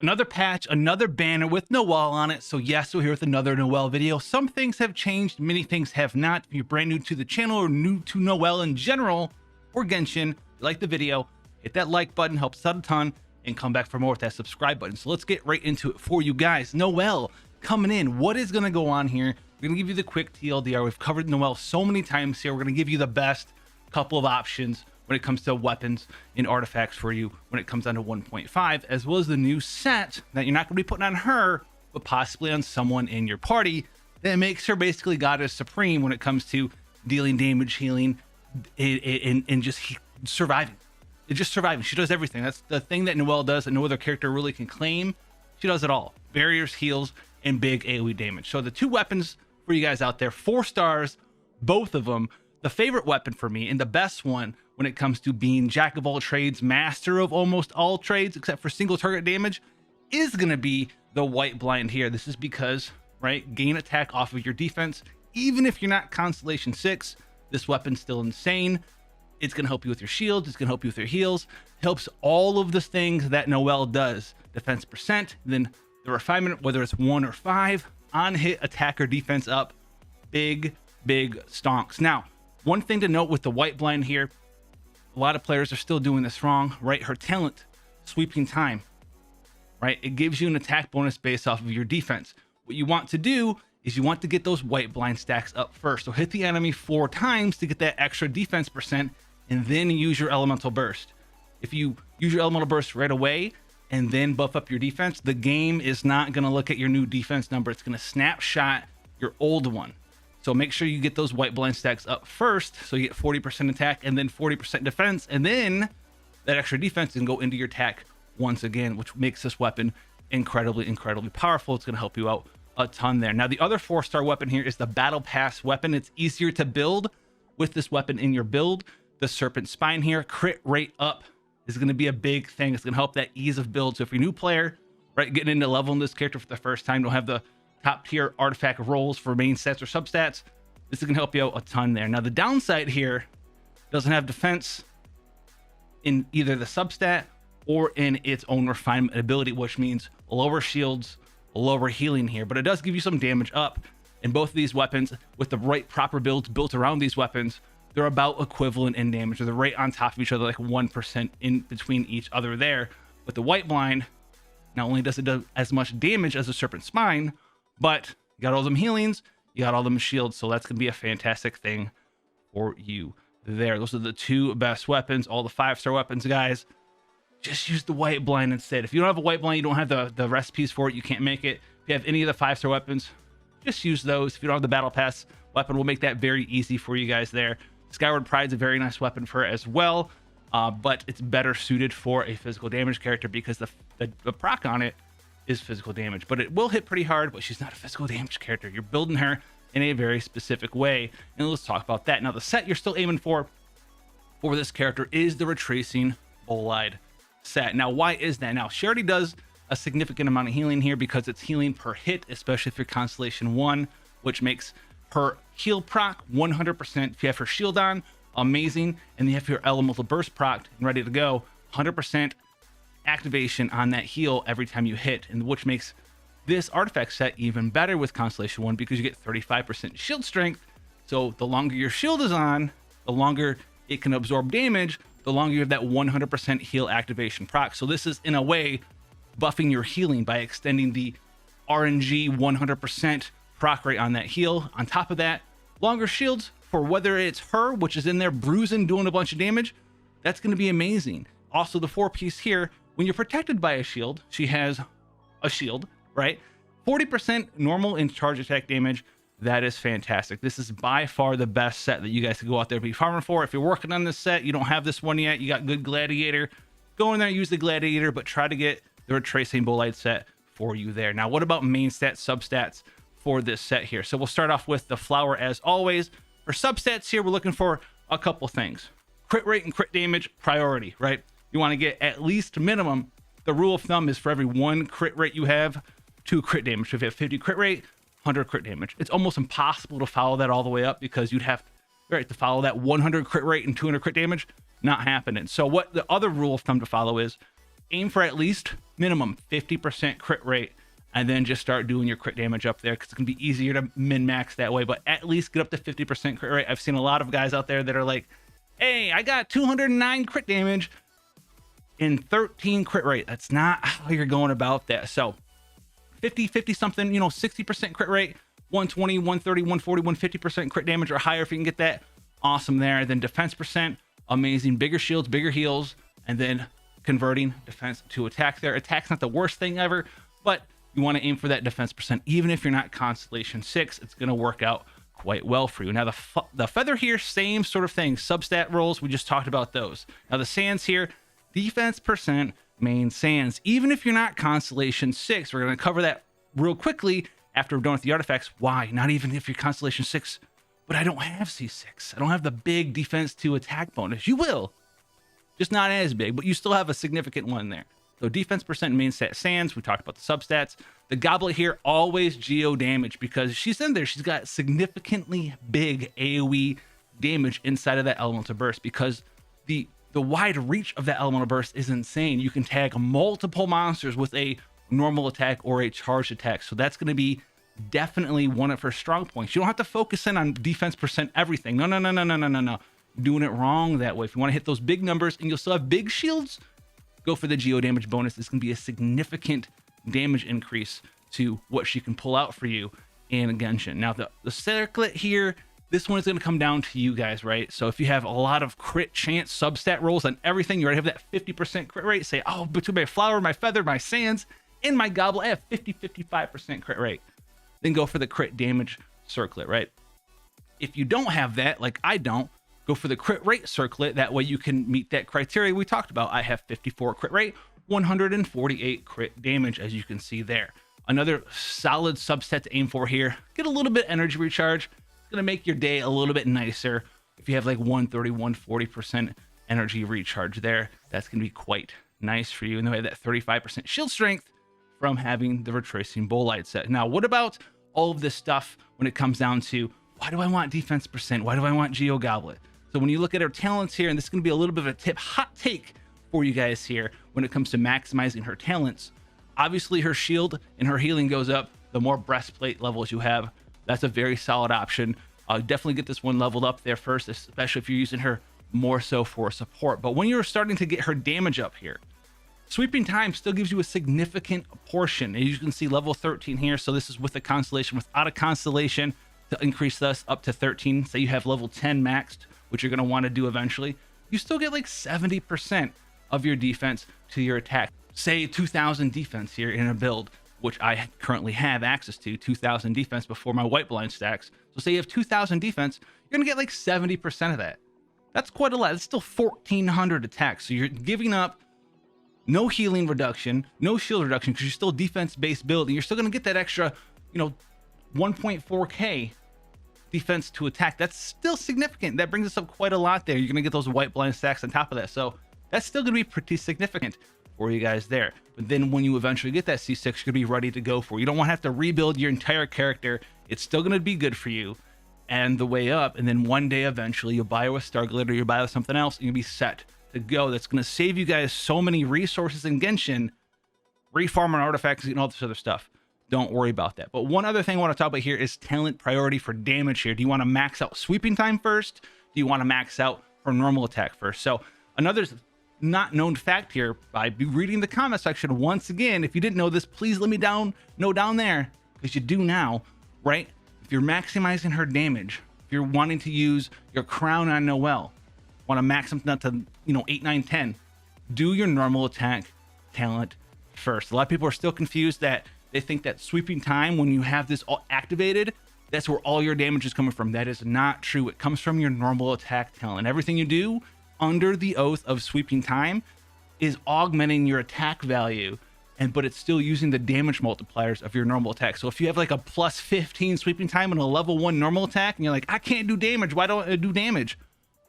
Another patch, another banner with Noelle on it. So yes, we're here with another Noelle video. Some things have changed, many things have not. If you're brand new to the channel or new to Noelle in general or Genshin, if you like the video, hit that like button, helps out a ton, and come back for more with that subscribe button. So let's get right into it for you guys. Noelle coming in. What is going to go on here? We're going to give you the quick TLDR. We've covered Noelle so many times here. We're going to give you the best couple of options when it comes to weapons and artifacts for you when it comes down to 1.5, as well as the new set that you're not going to be putting on her, but possibly on someone in your party that makes her basically goddess supreme when it comes to dealing damage, healing, and just surviving. It's just surviving. She does everything. That's the thing that Noelle does that no other character really can claim. She does it all. Barriers, heals, and big AoE damage. So the two weapons for you guys out there, 4 stars, both of them. The favorite weapon for me and the best one when it comes to being jack of all trades, master of almost all trades, except for single target damage, is going to be the white blind here. This is because, right, gain attack off of your defense. Even if you're not Constellation 6, this weapon's still insane. It's going to help you with your shields. It's going to help you with your heals. Helps all of the things that Noelle does. Defense percent, then the refinement, whether it's 1 or 5, on hit, attack, or defense up. Big stonks. Now, one thing to note with the white blind here, a lot of players are still doing this wrong, right? Her talent, sweeping time, right? It gives you an attack bonus based off of your defense. What you want to do is you want to get those white blind stacks up first. So hit the enemy 4 times to get that extra defense percent, and then use your elemental burst. If you use your elemental burst right away and then buff up your defense, the game is not going to look at your new defense number. It's going to snapshot your old one. So make sure you get those white blind stacks up first, so you get 40% attack and then 40% defense, and then that extra defense can go into your attack once again, which makes this weapon incredibly powerful. It's going to help you out a ton there. Now, the other 4-star weapon here is the Battle Pass weapon. It's easier to build with this weapon in your build. The Serpent Spine here, crit rate up is going to be a big thing. It's going to help that ease of build. So if you're a new player, right, getting into leveling this character for the first time, don't have the top tier artifact rolls for main stats or substats, this is going to help you out a ton there. Now, the downside here, doesn't have defense in either the substat or in its own refinement ability, which means lower shields, lower healing here, but it does give you some damage up. And both of these weapons, with the right proper builds built around these weapons, they're about equivalent in damage, or they're right on top of each other, like 1% in between each other there. But the white blind, not only does it do as much damage as the Serpent Spine, but you got all them healings, you got all them shields, so that's gonna be a fantastic thing for you there. Those are the 2 best weapons, all the 5-star weapons, guys. Just use the white blind instead. If you don't have a white blind, you don't have the recipes for it, you can't make it. If you have any of the 5-star weapons, just use those. If you don't have the Battle Pass weapon, we'll make that very easy for you guys there. Skyward Pride's a very nice weapon for it as well, but it's better suited for a physical damage character because the proc on it is physical damage, but it will hit pretty hard, but she's not a physical damage character. You're building her in a very specific way, and let's talk about that. Now, the set you're still aiming for this character is the Retracing Bolide set. Now, why is that? Now, she already does a significant amount of healing here because it's healing per hit, especially if you're Constellation 1, which makes her heal proc 100%. If you have her shield on, amazing, and you have your elemental burst proc and ready to go, 100% activation on that heal every time you hit, and which makes this artifact set even better with Constellation 1 because you get 35% shield strength. So the longer your shield is on, the longer it can absorb damage, the longer you have that 100% heal activation proc. So this is, in a way, buffing your healing by extending the RNG 100% proc rate on that heal. On top of that, longer shields for whether it's her, which is in there bruising, doing a bunch of damage. That's going to be amazing. Also, the 4-piece here, when you're protected by a shield, she has a shield, right? 40% normal and charge attack damage. That is fantastic. This is by far the best set that you guys can go out there and be farming for. If you're working on this set, you don't have this one yet, you got good Gladiator, go in there, use the Gladiator, but try to get the Retracing Bolide set for you there. Now, what about main stats, substats for this set here? So we'll start off with the flower as always. For substats here, we're looking for a couple things. Crit rate and crit damage, priority, right? You want to get at least minimum. The rule of thumb is for every 1 crit rate you have, 2 crit damage. So if you have 50 crit rate, 100 crit damage. It's almost impossible to follow that all the way up because you'd have to follow that 100 crit rate and 200 crit damage. Not happening. So what the other rule of thumb to follow is aim for at least minimum 50% crit rate, and then just start doing your crit damage up there, because it's gonna be easier to min max that way. But at least get up to 50% crit rate. I've seen a lot of guys out there that are like, hey, I got 209 crit damage in 13 crit rate. That's not how you're going about that. So 50 something, 60% crit rate, 120, 130, 140, 150% crit damage or higher. If you can get that, awesome there. Then defense percent, amazing. Bigger shields, bigger heals, and then converting defense to attack there. Attack's not the worst thing ever, but you want to aim for that defense percent. Even if you're not Constellation 6, it's going to work out quite well for you. Now the feather here, same sort of thing. Substat rolls, we just talked about those. Now the sands here, defense percent, main sands. Even if you're not Constellation 6, we're going to cover that real quickly after we're done with the artifacts. Why? Not even if you're Constellation 6, but I don't have C6. I don't have the big defense to attack bonus. You will, just not as big, but you still have a significant one there. So defense percent, main stat sands. We talked about the substats. The goblet here, always geo damage, because she's in there. She's got significantly big AoE damage inside of that elemental burst, because the wide reach of that elemental burst is insane. You can tag multiple monsters with a normal attack or a charged attack. So that's going to be definitely one of her strong points. You don't have to focus in on defense percent everything. No. You're doing it wrong that way. If you want to hit those big numbers and you'll still have big shields, go for the geo damage bonus. It's going to be a significant damage increase to what she can pull out for you in Genshin. Now the circlet here, this one is going to come down to you guys, right? So if you have a lot of crit chance substat rolls on everything, you already have that 50% crit rate. Say, oh, between my flower, my feather, my sands, and my goblet, I have 55% crit rate. Then go for the crit damage circlet, right? If you don't have that, like I don't, go for the crit rate circlet. That way you can meet that criteria we talked about. I have 54 crit rate, 148 crit damage, as you can see there. Another solid subset to aim for here. Get a little bit energy recharge. It's gonna make your day a little bit nicer. If you have like 130, 140% energy recharge there, that's gonna be quite nice for you. And then we have that 35% shield strength from having the retracing bolide set. Now, what about all of this stuff when it comes down to, why do I want defense percent? Why do I want Geo Goblet? So when you look at her talents here, and this is going to be a little bit of a hot take for you guys here when it comes to maximizing her talents. Obviously, her shield and her healing goes up the more breastplate levels you have. That's a very solid option. Definitely get this one leveled up there first, especially if you're using her more so for support. But when you're starting to get her damage up here, sweeping time still gives you a significant portion. And you can see level 13 here. So this is with a constellation. Without a constellation, to increase this up to 13, say you have level 10 maxed, which you're going to want to do eventually, you still get like 70% of your defense to your attack. Say 2,000 defense here in a build, which I currently have access to, 2,000 defense before my white blind stacks. So say you have 2,000 defense, you're going to get like 70% of that. That's quite a lot. It's still 1,400 attacks. So you're giving up no healing reduction, no shield reduction, because you're still defense-based build, and you're still going to get that extra, 1.4k defense to attack. That's still significant. That brings us up quite a lot there. You're going to get those white blind stacks on top of that. So that's still going to be pretty significant for you guys there. But then when you eventually get that C6, you're going to be ready to go for it. You don't want to have to rebuild your entire character. It's still going to be good for you and the way up. And then one day, eventually, you'll buy it with Star Glitter, you'll buy it with something else, and you'll be set to go. That's going to save you guys so many resources in Genshin, refarming artifacts and all this other stuff. Don't worry about that. But one other thing I want to talk about here is talent priority for damage here. Do you want to max out sweeping time first? Do you want to max out for normal attack first? So another not known fact here, by reading the comment section once again, if you didn't know this, please let me know down there, because you do now, right? If you're maximizing her damage, if you're wanting to use your crown on Noelle, want to max something up to 8, 9, 10, do your normal attack talent first. A lot of people are still confused that they think that sweeping time, when you have this all activated, that's where all your damage is coming from. That is not true. It comes from your normal attack talent. Everything you do under the oath of sweeping time is augmenting your attack value, but it's still using the damage multipliers of your normal attack. So if you have like a plus 15 sweeping time and a level 1 normal attack, and you're like, I can't do damage, why don't I do damage?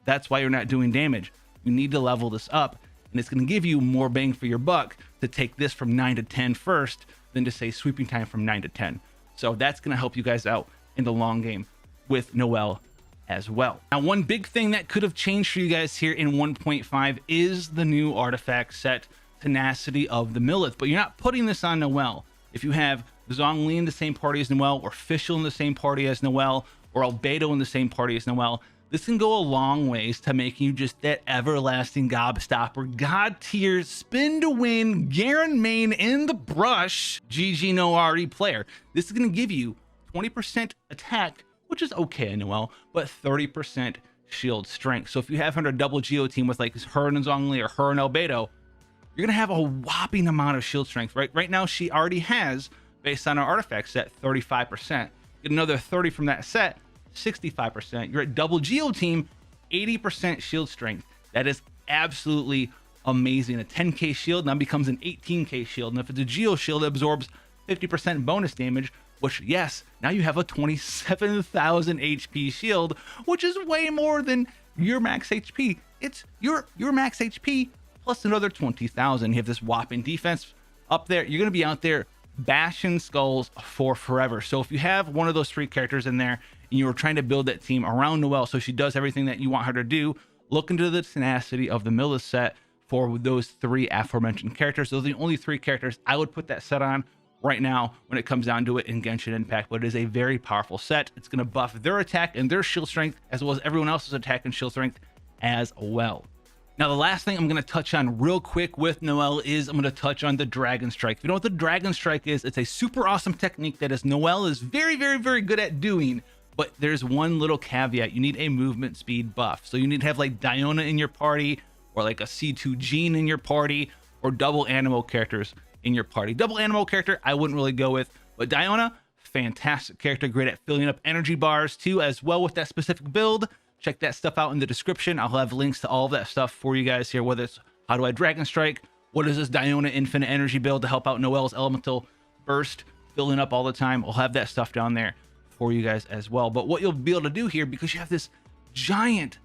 That's why you're not doing damage. You need to level this up, and it's going to give you more bang for your buck to take this from 9 to 10 first than to say sweeping time from 9 to 10. So that's going to help you guys out in the long game with Noelle as well. Now, one big thing that could have changed for you guys here in 1.5 is the new artifact set Tenacity of the Millith, but you're not putting this on Noelle. If you have Zhongli in the same party as Noelle, or Fischl in the same party as Noelle, or Albedo in the same party as Noelle, this can go a long ways to making you just that everlasting gobstopper, god tier, spin to win, Garen main in the brush, GG no RE player. This is going to give you 20% attack, which is okay in Noelle, but 30% shield strength. So if you have her in a double Geo team with like her and Zhongli or her and Albedo, you're going to have a whopping amount of shield strength, right? Right now, she already has, based on our artifact set, 35%. Get another 30 from that set, 65%. You're at double Geo team, 80% shield strength. That is absolutely amazing. A 10k shield now becomes an 18k shield. And if it's a Geo shield, it absorbs 50% bonus damage, which, yes, now you have a 27,000 HP shield, which is way more than your max HP. It's your max HP plus another 20,000. You have this whopping defense up there. You're going to be out there bashing skulls for forever. So if you have one of those three characters in there and you're trying to build that team around Noelle so she does everything that you want her to do, look into the Tenacity of the Millith set for those three aforementioned characters. Those are the only three characters I would put that set on right now when it comes down to it in Genshin Impact, but it is a very powerful set. It's going to buff their attack and their shield strength as well as everyone else's attack and shield strength as well. Now, the last thing I'm going to touch on real quick with Noelle is I'm going to touch on the Dragonstrike. If you know what the Dragonstrike is, it's a super awesome technique that Noelle is very, very, very good at doing, but there's one little caveat. You need a movement speed buff. So you need to have like Diona in your party, or like a C2 Jean in your party, or double Anemo characters in your party. Double Anemo character, I wouldn't really go with, but Diona, fantastic character, great at filling up energy bars too, as well with that specific build. Check that stuff out in the description. I'll have links to all of that stuff for you guys here, whether it's how do I Dragonstrike, what is this Diona infinite energy build to help out Noelle's elemental burst, filling up all the time. I'll have that stuff down there for you guys as well. But what you'll be able to do here, because you have this giant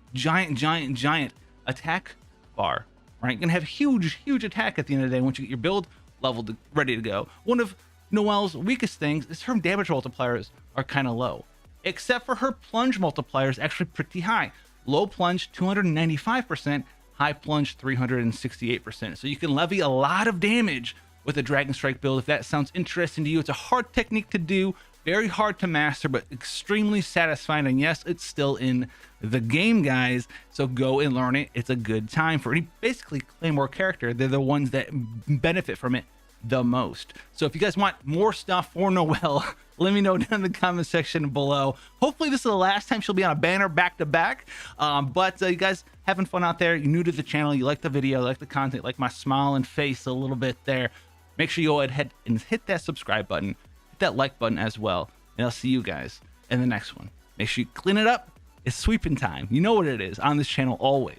attack bar, right? You're gonna have huge attack at the end of the day once you get your build leveled, ready to go. One of Noelle's weakest things is her damage multipliers are kind of low, except for her plunge multiplier is actually pretty high. Low plunge 295%, high plunge 368%. So you can levy a lot of damage with a Dragonstrike build. If that sounds interesting to you, it's a hard technique to do, very hard to master, but extremely satisfying. And yes, it's still in the game, guys. So go and learn it. It's a good time for any basically Claymore character. They're the ones that benefit from it the most. So if you guys want more stuff for Noelle, let me know down in the comment section below. Hopefully this is the last time she'll be on a banner back to back. But you guys having fun out there, you're new to the channel, you like the video, you like the content, you like my smile and face a little bit there, make sure you go ahead and hit that subscribe button, hit that like button as well, and I'll see you guys in the next one. Make sure you clean it up. It's sweeping time. You know what it is on this channel always.